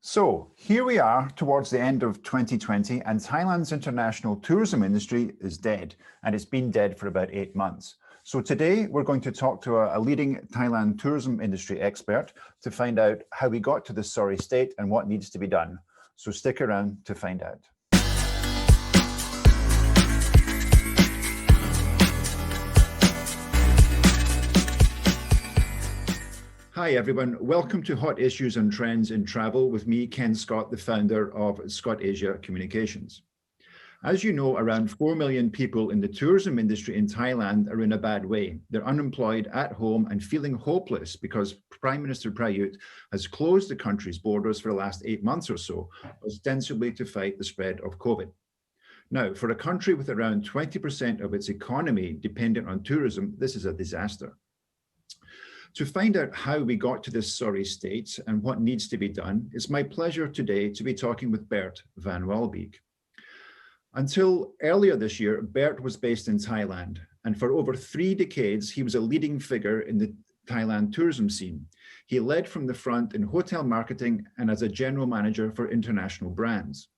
So here we are towards the end of 2020 and Thailand's international tourism industry is dead, and it's been dead for about 8 months. So today we're going to talk to a leading Thailand tourism industry expert to find out how we got to this sorry state and what needs to be done. So stick around to find out. Hi everyone, welcome to Hot Issues and Trends in Travel with me, Ken Scott, the founder of Scott Asia Communications. As you know, around 4 million people in the tourism industry in Thailand are in a bad way. They're unemployed at home and feeling hopeless because Prime Minister Prayut has closed the country's borders for the last 8 months or so, ostensibly to fight the spread of COVID. Now, for a country with around 20% of its economy dependent on tourism, this is a disaster. To find out how we got to this sorry state and what needs to be done, it's my pleasure today to be talking with Bert van Walbeek. Until earlier this year, Bert was based in Thailand, and for over 3 decades, he was a leading figure in the Thailand tourism scene. He led from the front in hotel marketing and as a general manager for international brands.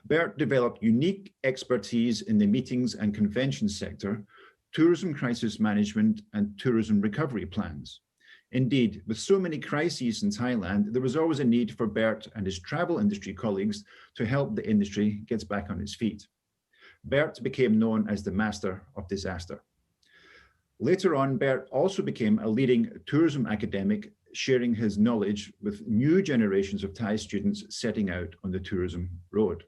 Bert developed unique expertise in the meetings and conventions sector, tourism crisis management, and tourism recovery plans. Indeed, with so many crises in Thailand, there was always a need for Bert and his travel industry colleagues to help the industry get back on its feet. Bert became known as the master of disaster. Later on, Bert also became a leading tourism academic, sharing his knowledge with new generations of Thai students setting out on the tourism road.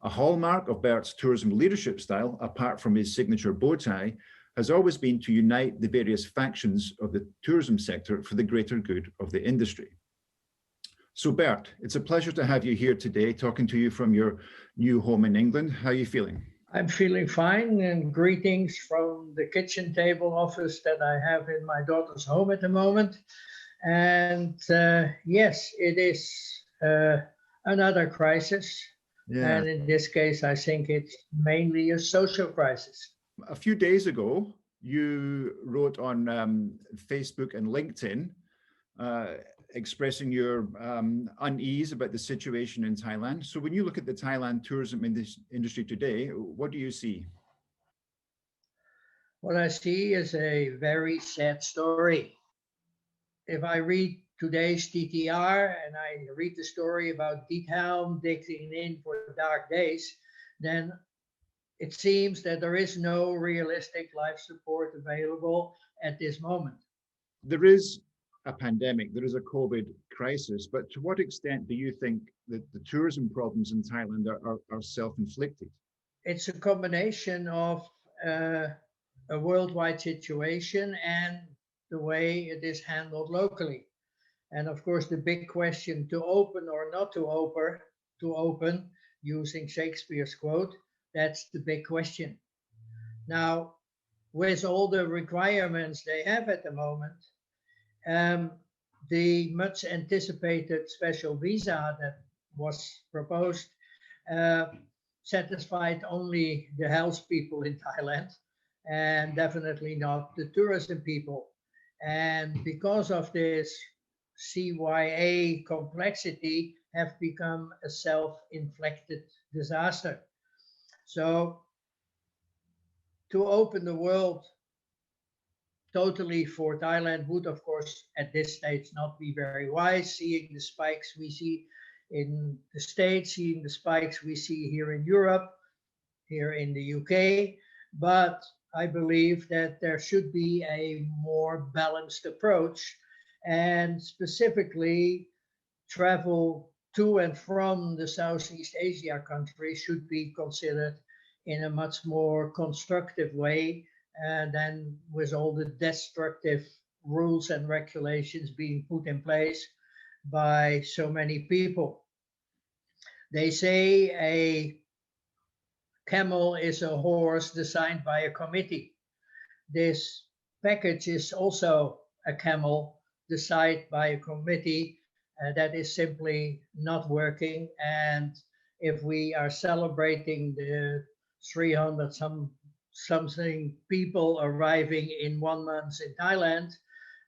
A hallmark of Bert's tourism leadership style, apart from his signature bow tie, has always been to unite the various factions of the tourism sector for the greater good of the industry. So Bert, it's a pleasure to have you here today, talking to you from your new home in England. How are you feeling? I'm feeling fine, and greetings from the kitchen table office that I have in my daughter's home at the moment. And yes, it is another crisis. Yeah. And in this case, I think it's mainly a social crisis. A few days ago, you wrote on Facebook and LinkedIn, expressing your unease about the situation in Thailand. So when you look at the Thailand tourism industry today, what do you see? What I see is a very sad story. If I read today's TTR and I read the story about Diethelm digging in for dark days, then it seems that there is no realistic life support available at this moment. There is a pandemic, there is a COVID crisis, but to what extent do you think that the tourism problems in Thailand are self-inflicted? It's a combination of a worldwide situation and the way it is handled locally. And of course, the big question to open or not to open, using Shakespeare's quote, that's the big question. Now, with all the requirements they have at the moment, the much anticipated special visa that was proposed satisfied only the health people in Thailand and definitely not the tourism people. And because of this, CYA complexity have become a self-inflicted disaster. So to open the world totally for Thailand would, of course, at this stage not be very wise, seeing the spikes we see in the States, seeing the spikes we see here in Europe, here in the UK. But I believe that there should be a more balanced approach, and specifically travel to and from the Southeast Asia countries should be considered in a much more constructive way than with all the destructive rules and regulations being put in place by so many people. They say a camel is a horse designed by a committee. This package is also a camel decided by a committee that is simply not working. And if we are celebrating the 300 something people arriving in 1 month in Thailand,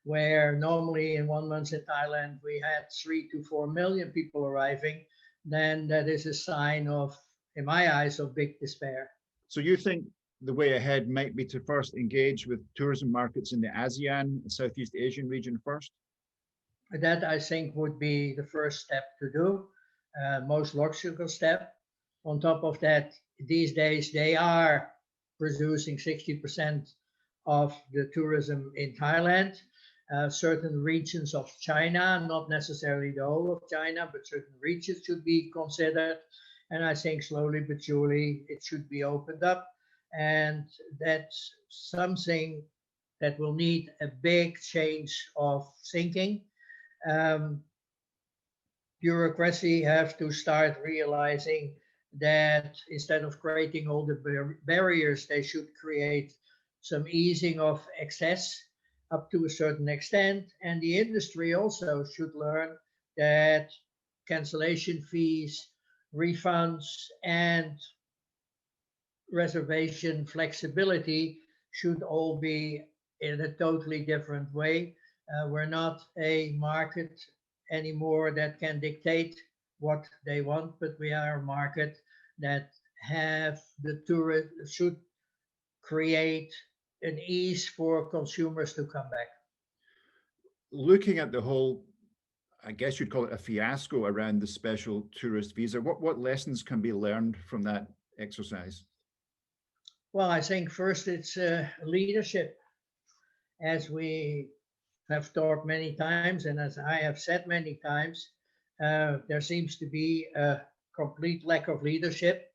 where normally in 1 month in Thailand we had 3 to 4 million people arriving, then that is a sign of, in my eyes, of big despair. So you think the way ahead might be to first engage with tourism markets in the ASEAN, Southeast Asian region first? That I think would be the first step to do, most logical step. On top of that, these days they are producing 60% of the tourism in Thailand. Certain regions of China, not necessarily the whole of China, but certain regions should be considered. And I think slowly but surely it should be opened up. And that's something that will need a big change of thinking. Bureaucracy have to start realizing that instead of creating all the barriers, they should create some easing of access up to a certain extent. And the industry also should learn that cancellation fees, refunds, and reservation flexibility should all be in a totally different way. We're not a market anymore that can dictate what they want, but we are a market that have the tourists should create an ease for consumers to come back. Looking at the whole, I guess you'd call it a fiasco around the special tourist visa, what lessons can be learned from that exercise? Well, I think first it's leadership. As we have talked many times, and as I have said many times, there seems to be a complete lack of leadership.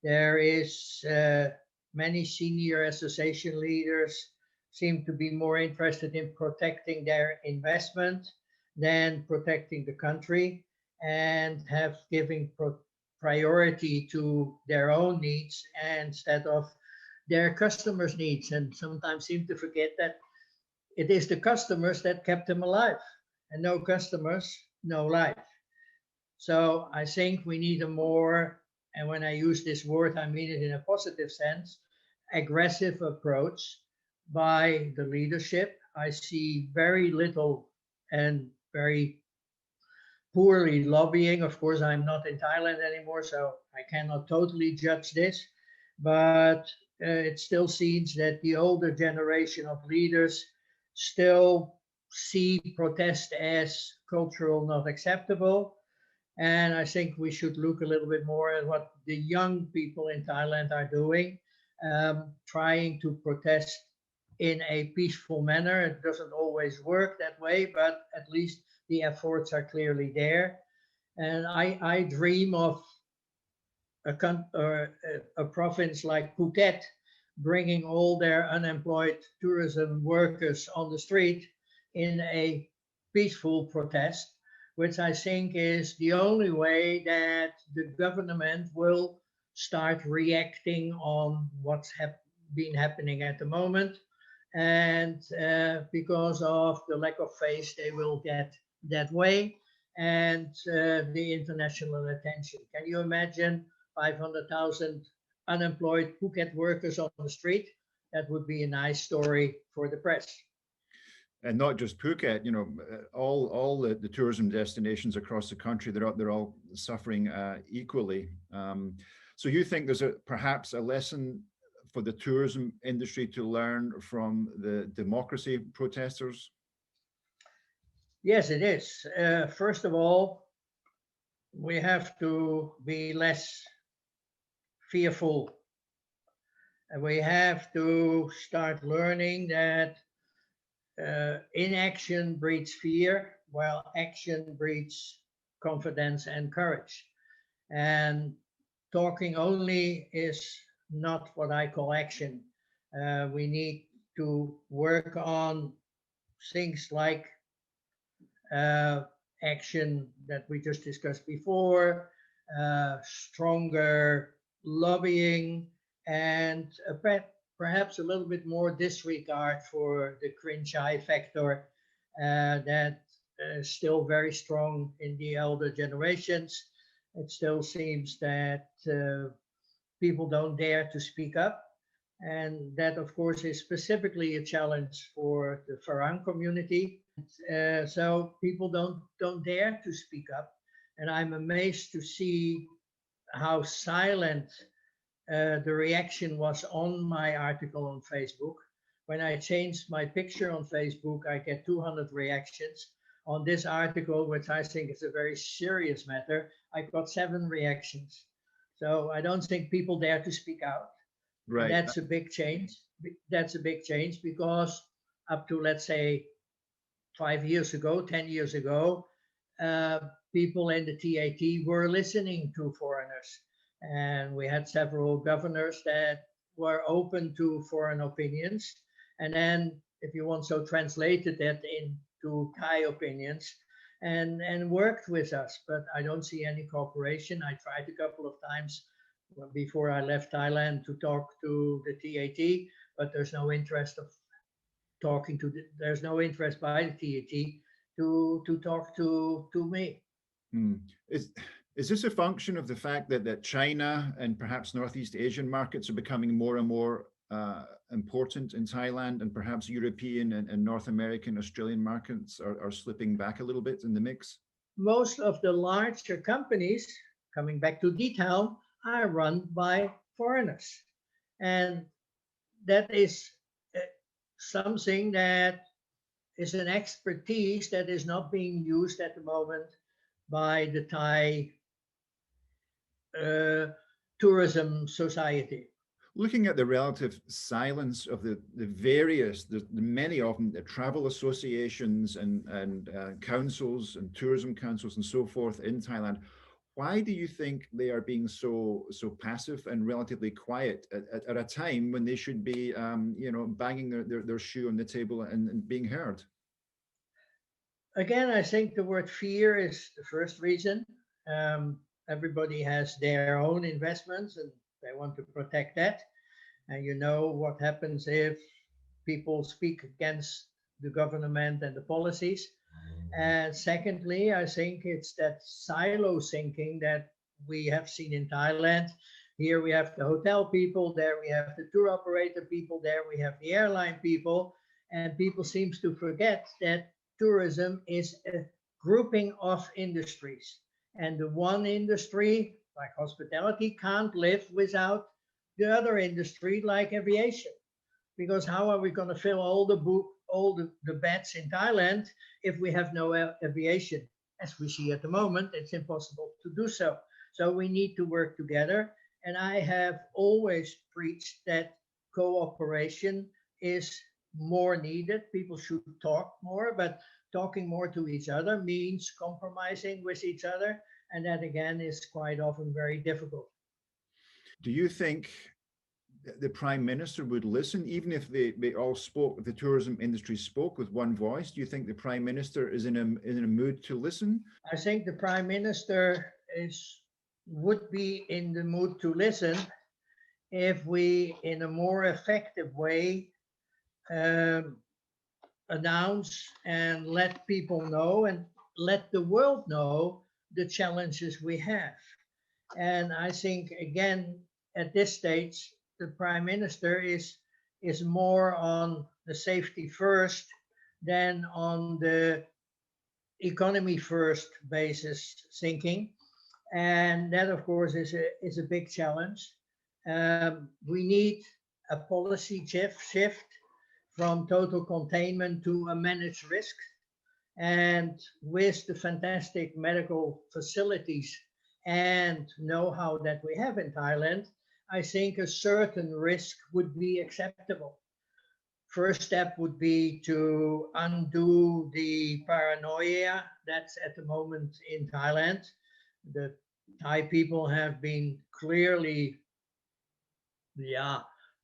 There is many senior association leaders seem to be more interested in protecting their investment than protecting the country, and have given priority to their own needs instead of their customers' needs, and sometimes seem to forget that it is the customers that kept them alive, and no customers, no life. So I think we need a more, and when I use this word, I mean it in a positive sense, aggressive approach by the leadership. I see very little and very poorly lobbying. Of course, I'm not in Thailand anymore, so I cannot totally judge this, but it still seems that the older generation of leaders still see protest as cultural, not acceptable. And I think we should look a little bit more at what the young people in Thailand are doing, trying to protest in a peaceful manner. It doesn't always work that way, but at least the efforts are clearly there. And I dream of a province like Phuket bringing all their unemployed tourism workers on the street in a peaceful protest, which I think is the only way that the government will start reacting on what's been happening at the moment. And because of the lack of faith they will get that way, and the international attention. Can you imagine 500,000 unemployed Phuket workers on the street? That would be a nice story for the press. And not just Phuket, you know, all the tourism destinations across the country, they're all suffering equally. So you think there's perhaps a lesson for the tourism industry to learn from the democracy protesters? Yes, it is. First of all, we have to be less fearful. And we have to start learning that inaction breeds fear, while action breeds confidence and courage. And talking only is not what I call action. We need to work on things like action that we just discussed before, stronger lobbying, and perhaps a little bit more disregard for the cringe eye factor that is still very strong in the elder generations. It still seems that people don't dare to speak up. And that, of course, is specifically a challenge for the Farang community. So people don't dare to speak up. And I'm amazed to see how silent the reaction was on my article on Facebook. When I changed my picture on Facebook, I get 200 reactions. On this article, which I think is a very serious matter, I got 7 reactions. So I don't think people dare to speak out. And Right. that's a big change. That's a big change because up to, let's say, 5 years ago, 10 years ago, uh, people in the TAT were listening to foreigners. And we had several governors that were open to foreign opinions. And then, if you want, so translated that into Thai opinions and worked with us. But I don't see any cooperation. I tried a couple of times before I left Thailand to talk to the TAT, but there's no interest of talking to there's no interest by the TAT to talk to me. Hmm. Is this a function of the fact that China and perhaps Northeast Asian markets are becoming more and more important in Thailand, and perhaps European and North American, Australian markets are slipping back a little bit in the mix? Most of the larger companies, coming back to detail, are run by foreigners. And that is uh, something that is an expertise that is not being used at the moment by the Thai uh, tourism society. Looking at the relative silence of the various, the many of them, the travel associations and councils and tourism councils and so forth in Thailand, why do you think they are being so passive and relatively quiet at a time when they should be, banging their shoe on the table and being heard? Again, I think the word fear is the first reason. Everybody has their own investments and they want to protect that. And you know what happens if people speak against the government and the policies. And secondly, I think it's that silo thinking that we have seen in Thailand. Here we have the hotel people, there we have the tour operator people, there we have the airline people, and people seems to forget that tourism is a grouping of industries. And the one industry, like hospitality, can't live without the other industry, like aviation. Because how are we going to fill all the beds in Thailand if we have no aviation? As we see at the moment, it's impossible to do so. So we need to work together. And I have always preached that cooperation is more needed. People should talk more, but talking more to each other means compromising with each other. And that again is quite often very difficult. Do you think the prime minister would listen, even if they all spoke, the tourism industry spoke with one voice? Do you think the prime minister is in a mood to listen? I think the prime minister would be in the mood to listen if we, in a more effective way, um, announce and let people know and let the world know the challenges we have. And I think again at this stage, the prime minister is more on the safety first than on the economy first basis thinking. And that, of course, is a big challenge. We need a policy shift from total containment to a managed risk. And with the fantastic medical facilities and know-how that we have in Thailand, I think a certain risk would be acceptable. First step would be to undo the paranoia that's at the moment in Thailand. The Thai people have been clearly, yeah,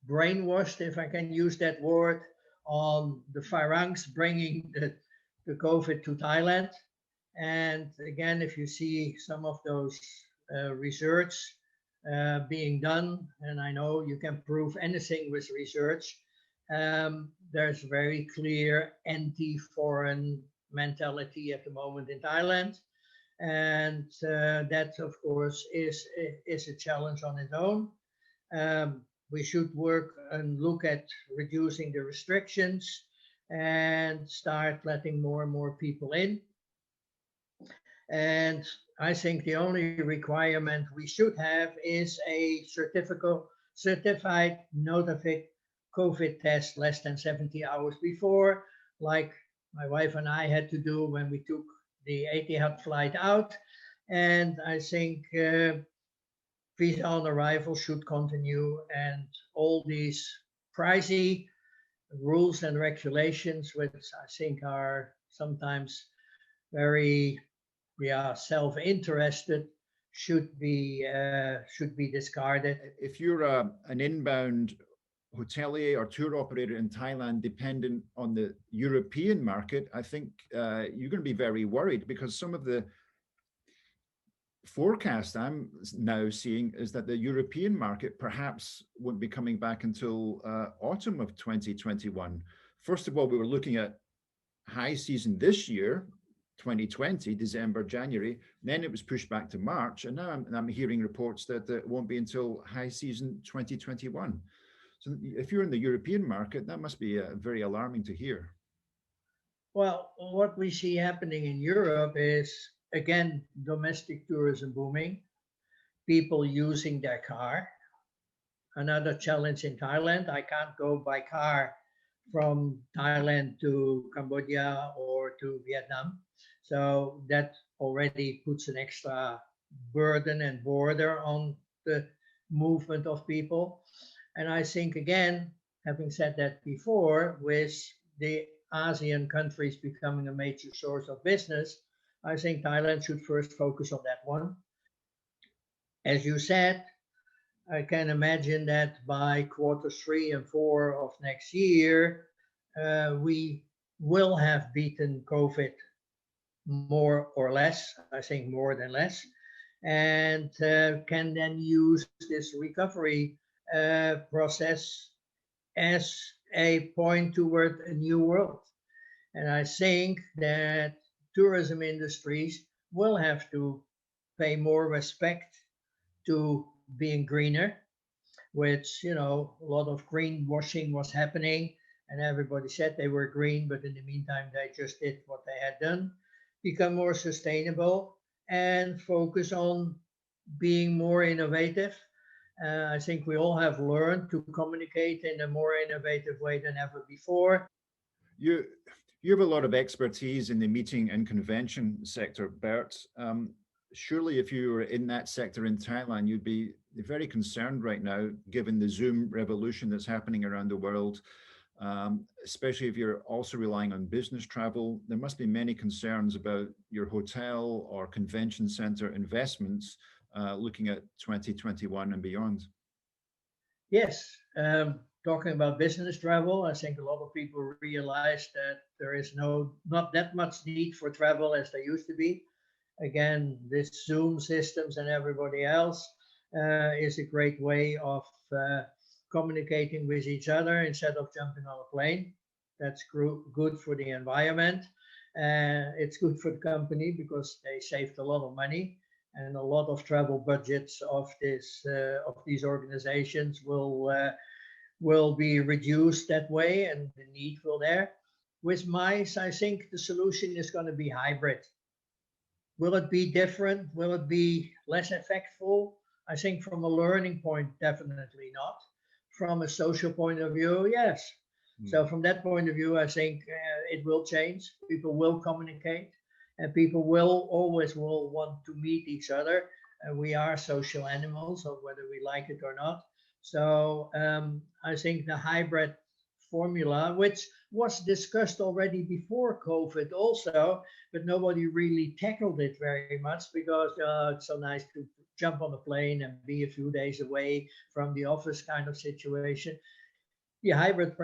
brainwashed, if I can use that word, on the Farangs bringing the COVID to Thailand. And again, if you see some of those research being done, and I know you can prove anything with research, there's very clear anti-foreign mentality at the moment in Thailand. And that, of course, is a challenge on its own. we should work and look at reducing the restrictions and start letting more and more people in. And I think the only requirement we should have is a certified notified COVID test less than 70 hours before, like my wife and I had to do when we took the Etihad flight out. And I think visa on arrival should continue, and all these pricey rules and regulations, which I think are sometimes very self-interested, should be discarded. If you're an inbound hotelier or tour operator in Thailand dependent on the European market, I think you're going to be very worried, because some of the forecast I'm now seeing is that the European market perhaps won't be coming back until autumn of 2021. First of all, we were looking at high season this year, 2020, December, January, then it was pushed back to March, and now I'm hearing reports that it won't be until high season 2021. So if you're in the European market, that must be very alarming to hear. Well, what we see happening in Europe is, again, domestic tourism booming, people using their car. Another challenge in Thailand, I can't go by car from Thailand to Cambodia or to Vietnam. So that already puts an extra burden and border on the movement of people. And I think, again, having said that before, with the ASEAN countries becoming a major source of business, I think Thailand should first focus on that one. As you said, I can imagine that by Q3 and 4 of next year, we will have beaten COVID more or less, I think more than less, and can then use this recovery process as a point toward a new world. And I think that tourism industries will have to pay more respect to being greener, which, a lot of greenwashing was happening, and everybody said they were green, but in the meantime, they just did what they had done. Become more sustainable and focus on being more innovative. I think we all have learned to communicate in a more innovative way than ever before. You have a lot of expertise in the meeting and convention sector, Bert. Surely if you were in that sector in Thailand, you'd be very concerned right now, given the Zoom revolution that's happening around the world, especially if you're also relying on business travel. There must be many concerns about your hotel or convention center investments looking at 2021 and beyond. Yes, talking about business travel, I think a lot of people realize that there is not that much need for travel as there used to be. Again, this Zoom systems and everybody else is a great way of communicating with each other instead of jumping on a plane. That's good for the environment. It's good for the company because they saved a lot of money, and a lot of travel budgets of these organizations will be reduced that way, and the need will there. With MICE, I think the solution is going to be hybrid. Will it be different? Will it be less effectful? I think from a learning point, definitely not. From a social point of view, yes. So from that point of view, I think it will change. People will communicate, and people will always want to meet each other. We are social animals, so whether we like it or not. So I think the hybrid formula, which was discussed already before COVID also, but nobody really tackled it very much because it's so nice to jump on a plane and be a few days away from the office kind of situation. The hybrid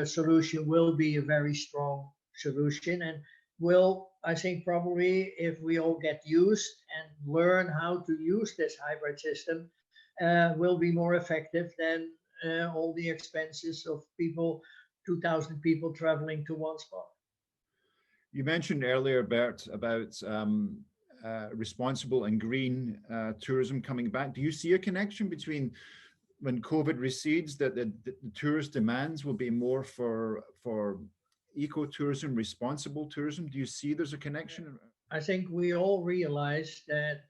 solution will be a very strong solution, and will, I think, probably, if we all get used and learn how to use this hybrid system, will be more effective than all the expenses of 2,000 people traveling to one spot. You mentioned earlier, Bert, about responsible and green tourism coming back. Do you see a connection between when COVID recedes, that the tourist demands will be more for ecotourism, responsible tourism? Do you see there's a connection? I think we all realize that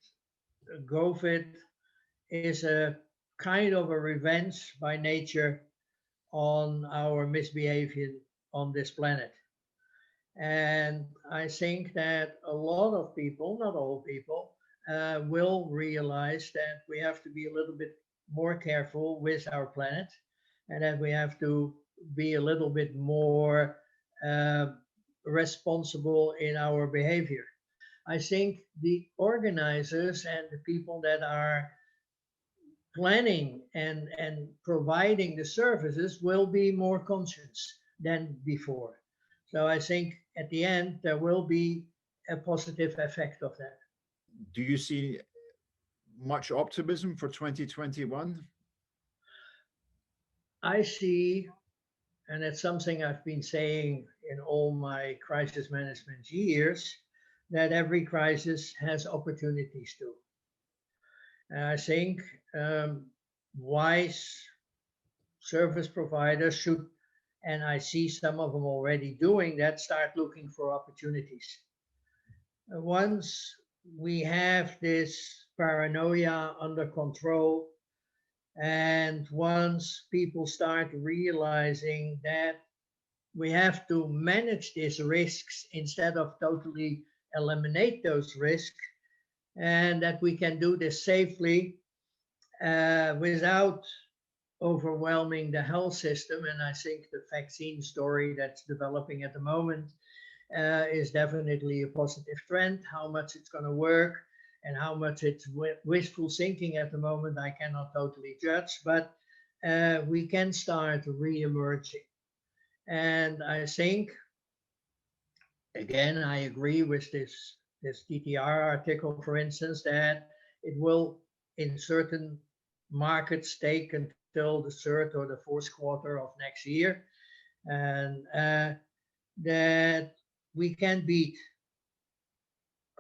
COVID is a kind of a revenge by nature on our misbehavior on this planet. And I think that a lot of people, not all people, will realize that we have to be a little bit more careful with our planet and that we have to be a little bit more uh, responsible in our behavior. I think the organizers and the people that are planning and providing the services will be more conscious than before. So I think at the end there will be a positive effect of that. Do you see much optimism for 2021? I see, and it's something I've been saying in all my crisis management years, that every crisis has opportunities too. And I think wise service providers should, and I see some of them already doing that, start looking for opportunities. Once we have this paranoia under control, and once people start realizing that we have to manage these risks instead of totally eliminate those risks, and that we can do this safely without overwhelming the health system. And I think the vaccine story that's developing at the moment is definitely a positive trend. How much it's going to work and how much it's wishful thinking at the moment, I cannot totally judge, but we can start re-emerging. And I think, again, I agree with this TTR article, for instance, that it will, in certain markets, take until the third or the fourth quarter of next year, and that we can beat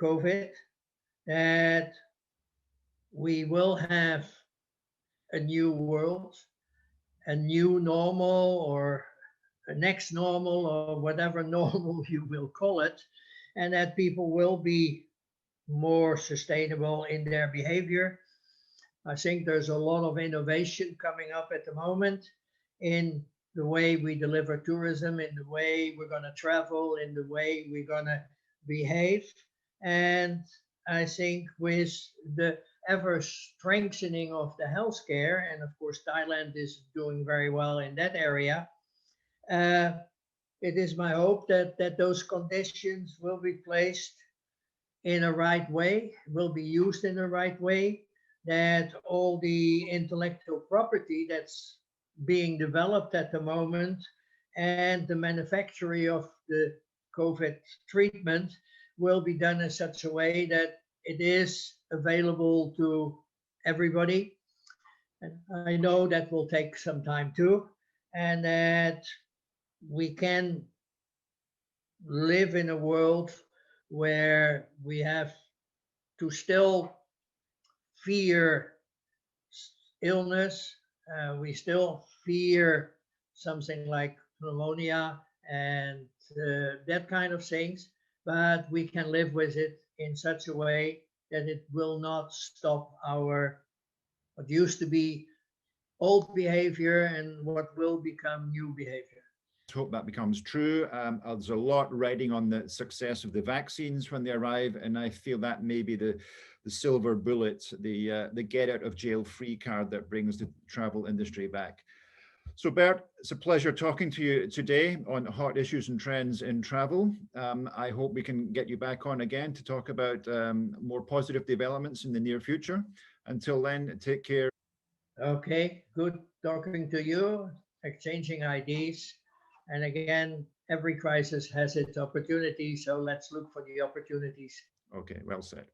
COVID, that we will have a new world, a new normal, or a next normal, or whatever normal you will call it, and that people will be more sustainable in their behavior. I think there's a lot of innovation coming up at the moment in the way we deliver tourism, in the way we're going to travel, in the way we're going to behave. And I think with the ever strengthening of the healthcare, and of course Thailand is doing very well in that area, it is my hope that those conditions will be placed in a right way, will be used in the right way, that all the intellectual property that's being developed at the moment and the manufacturing of the COVID treatment will be done in such a way that it is available to everybody. And I know that will take some time too, and that we can live in a world where we have to still fear illness, we still fear something like pneumonia and that kind of things, but we can live with it in such a way that it will not stop our what used to be old behavior and what will become new behavior. Hope that becomes true. There's a lot riding on the success of the vaccines when they arrive, and I feel that may be the silver bullet, the get out of jail free card that brings the travel industry back. So Bert, it's a pleasure talking to you today on hot issues and trends in travel. I hope we can get you back on again to talk about more positive developments in the near future. Until then, take care. Okay, good talking to you, exchanging ideas. And again, every crisis has its opportunities, so let's look for the opportunities. Okay, well said.